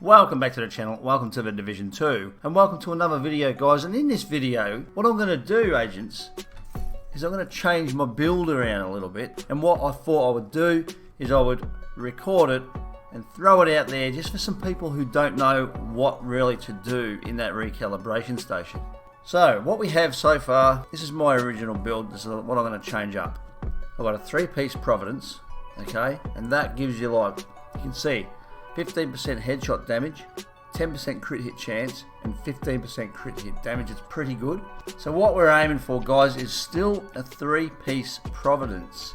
Welcome back to the channel, welcome to the Division 2, and welcome to another video, guys. And in this video, what I'm going to do, agents, is I'm going to change my build around a little bit. And what I thought I would do is I would record it and throw it out there just for some people who don't know what really to do in that recalibration station. So what we have so far, this is my original build. This is what I'm going to change up. I've got a 3-piece Providence, okay, and that gives you, like, you can see 15% headshot damage, 10% crit hit chance, and 15% crit hit damage. It's pretty good. So what we're aiming for, guys, is still a 3-piece Providence,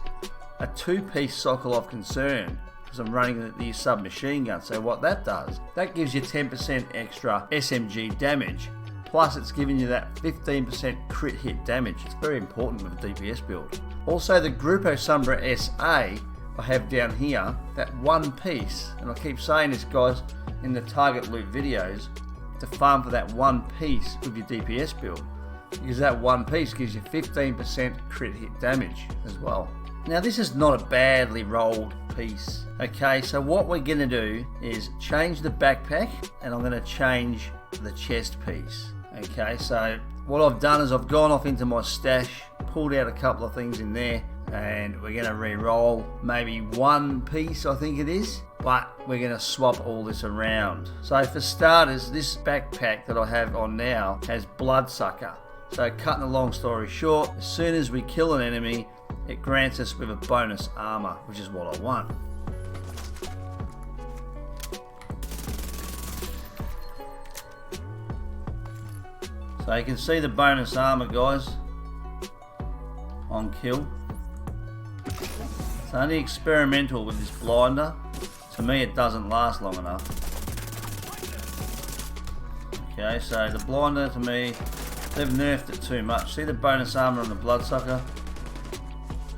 a 2-piece Sokolov Concern, because I'm running the submachine gun. So what that does, that gives you 10% extra SMG damage, plus it's giving you that 15% crit hit damage. It's very important with a DPS build. Also the Grupo Sombra SA, I have down here, that 1 piece, and I keep saying this, guys, in the target loot videos, to farm for that 1 piece with your DPS build, because that 1 piece gives you 15% crit hit damage as well. Now this is not a badly rolled piece. Okay, so what we're going to do is change the backpack, and I'm going to change the chest piece. Okay, so what I've done is I've gone off into my stash, pulled out a couple of things in there, and we're going to re-roll maybe 1 piece, I think it is, but we're going to swap all this around. So for starters, this backpack that I have on now has Bloodsucker. So cutting a long story short, as soon as we kill an enemy, it grants us with a bonus armor, which is what I want. So you can see the bonus armor, guys, on kill. It's only experimental with this blinder. To me, it doesn't last long enough. Okay, so the blinder, to me, they've nerfed it too much. See the bonus armor on the Bloodsucker,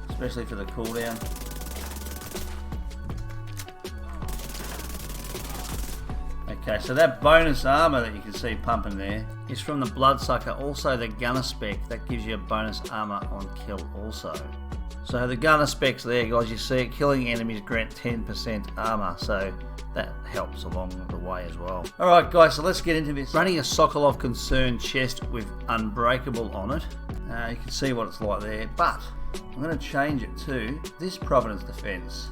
especially for the cooldown. Okay, so that bonus armor that you can see pumping there is from the Bloodsucker. Also the gunner spec, that gives you a bonus armor on kill also. So the gunner specs there, guys, you see it, killing enemies grant 10% armor, so that helps along the way as well. Alright guys, so let's get into this. Running a Sokolov Concern chest with Unbreakable on it. You can see what it's like there, but I'm going to change it to this Providence Defense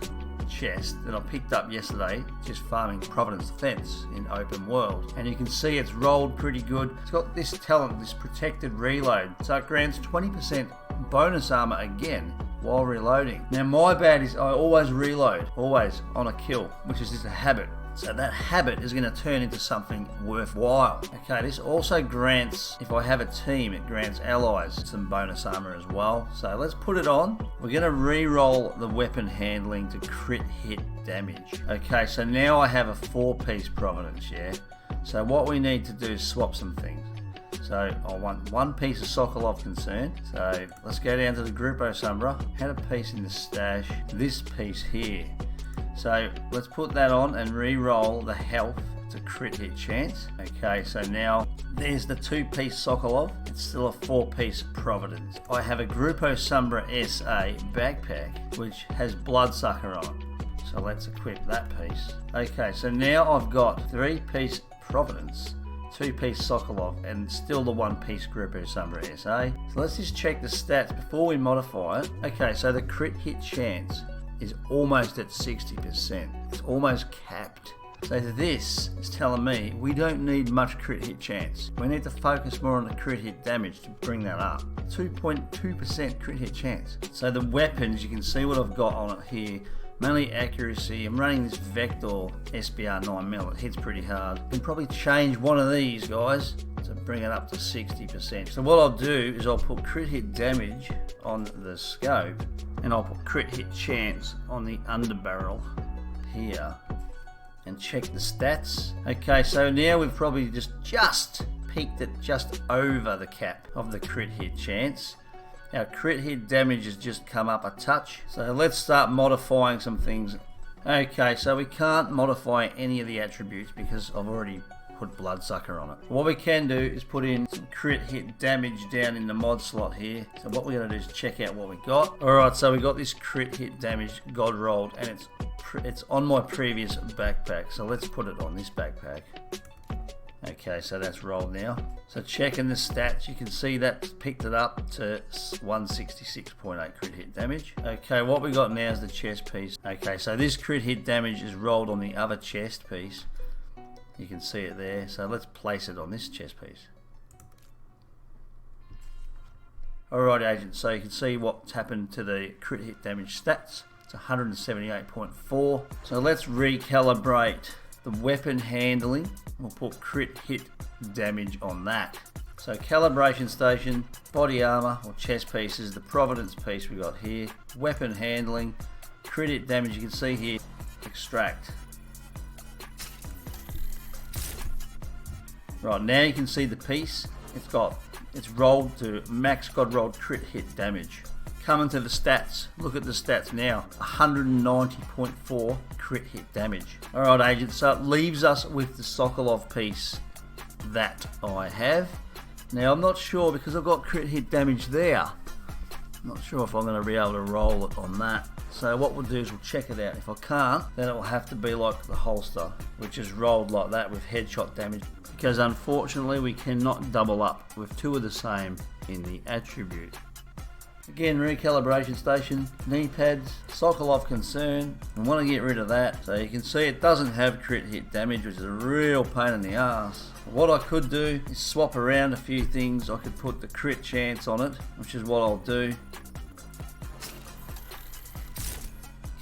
chest that I picked up yesterday, just farming Providence Defense in open world. And you can see it's rolled pretty good. It's got this talent, this protected reload, so it grants 20% bonus armor again while reloading. Now my bad is I always reload, always on a kill, which is just a habit. So that habit is going to turn into something worthwhile. Okay, this also grants, if I have a team, it grants allies some bonus armor as well. So let's put it on. We're going to re-roll the weapon handling to crit hit damage. Okay, so now I have a 4-piece Providence, yeah? So what we need to do is swap some things. So I want 1 piece of Sokolov Concern. So let's go down to the Grupo Sombra. Had a piece in the stash. This piece here. So let's put that on and re-roll the health to crit hit chance. Okay, so now there's the 2-piece Sokolov. It's still a 4-piece Providence. I have a Grupo Sombra SA backpack which has Bloodsucker on. So let's equip that piece. Okay, so now I've got 3-piece Providence, 2-piece Sokolov, and still the 1-piece Grupo Sombra SA. So let's just check the stats before we modify it. Okay, so the crit hit chance is almost at 60%. It's almost capped. So this is telling me we don't need much crit hit chance. We need to focus more on the crit hit damage to bring that up. 2.2% crit hit chance. So the weapons, you can see what I've got on it here. Mainly accuracy. I'm running this Vector SBR 9mm. It hits pretty hard. You can probably change one of these, guys, to bring it up to 60%. So what I'll do is I'll put crit hit damage on the scope, and I'll put crit hit chance on the underbarrel here, and check the stats. Okay, so now we've probably just peaked it just over the cap of the crit hit chance. Our crit hit damage has just come up a touch. So let's start modifying some things. Okay, so we can't modify any of the attributes because I've already put Bloodsucker on it. What we can do is put in some crit hit damage down in the mod slot here. So what we're going to do is check out what we got. Alright, so we got this crit hit damage God rolled, and it's on my previous backpack. So let's put it on this backpack. Okay, so that's rolled now. So checking the stats, you can see that picked it up to 166.8 crit hit damage. Okay, what we got now is the chest piece. Okay, so this crit hit damage is rolled on the other chest piece. You can see it there. So let's place it on this chest piece. Alright, agents, so you can see what's happened to the crit hit damage stats. It's 178.4. So let's recalibrate the weapon handling. We'll put crit hit damage on that. So calibration station, body armor or chest pieces, the Providence piece we got here, weapon handling, crit hit damage, you can see here, extract. Right, now you can see the piece, it's rolled to max God rolled crit hit damage. Coming to the stats, look at the stats now, 190.4 crit hit damage. Alright agents, so it leaves us with the Sokolov piece that I have. Now I'm not sure, because I've got crit hit damage there, I'm not sure if I'm going to be able to roll it on that. So what we'll do is we'll check it out. If I can't, then it will have to be like the holster, which is rolled like that with headshot damage, because unfortunately we cannot double up with two of the same in the attribute. Again, recalibration station, knee pads, Sokolov concern. I want to get rid of that. So you can see it doesn't have crit hit damage, which is a real pain in the ass. What I could do is swap around a few things. I could put the crit chance on it, which is what I'll do.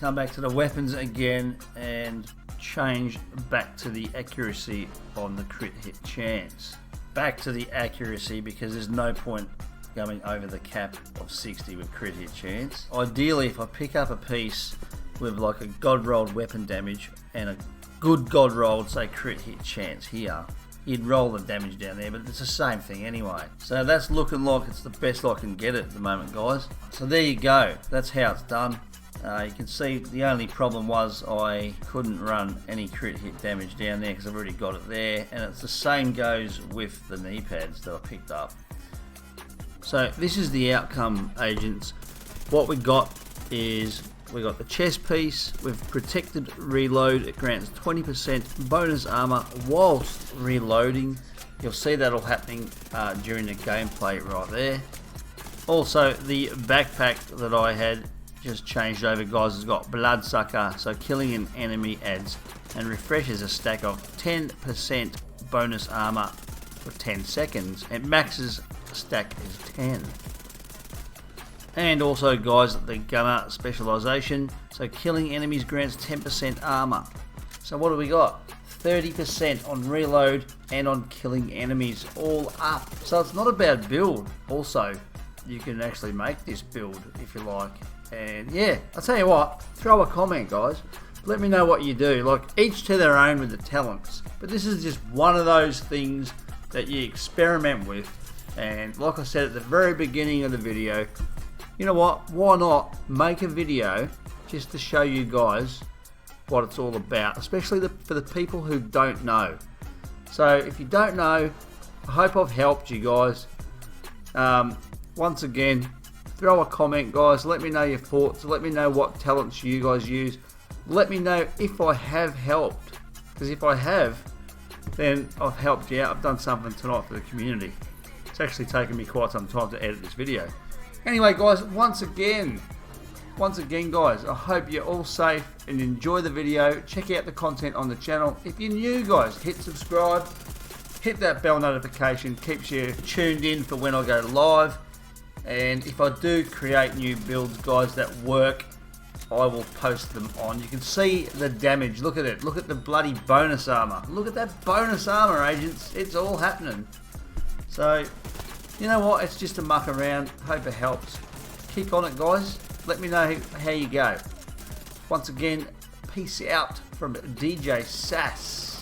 Come back to the weapons again and change back to the accuracy on the crit hit chance. Back to the accuracy, because there's no point going over the cap of 60 with crit hit chance. Ideally, if I pick up a piece with like a God rolled weapon damage and a good God rolled, say, crit hit chance here, you'd roll the damage down there, but it's the same thing anyway. So that's looking like it's the best I can get it at the moment, guys. So there you go, that's how it's done. You can see the only problem was I couldn't run any crit hit damage down there because I've already got it there, and it's the same goes with the knee pads that I picked up. So this is the outcome, agents. What we got is we got the chest piece with protected reload. It grants 20% bonus armor whilst reloading. You'll see that'll happening during the gameplay right there. Also, the backpack that I had just changed over, guys, has got Bloodsucker, so killing an enemy adds and refreshes a stack of 10% bonus armor for 10 seconds. It maxes stack is 10. And also, guys, the gunner specialization, so killing enemies grants 10% armor. So what do we got? 30% on reload and on killing enemies, all up. So it's not a bad build. Also, you can actually make this build if you like. And yeah, I'll tell you what, throw a comment, guys. Let me know what you do. Like, each to their own with the talents, but this is just one of those things that you experiment with. And like I said at the very beginning of the video, you know what, why not make a video just to show you guys what it's all about, especially for the people who don't know. So if you don't know, I hope I've helped you guys. Once again, throw a comment, guys. Let me know your thoughts. Let me know what talents you guys use. Let me know if I have helped, because if I have, then I've helped you out. I've done something tonight for the community. It's actually taken me quite some time to edit this video. Anyway, guys, once again, guys, I hope you're all safe and enjoy the video. Check out the content on the channel. If you're new, guys, hit subscribe, hit that bell notification, keeps you tuned in for when I go live. And if I do create new builds, guys, that work, I will post them on. You can see the damage. Look at it. Look at the bloody bonus armor. Look at that bonus armor, agents. It's all happening. So, you know what? It's just a muck around. Hope it helps. Keep on it, guys. Let me know how you go. Once again, peace out from DJ-SAS.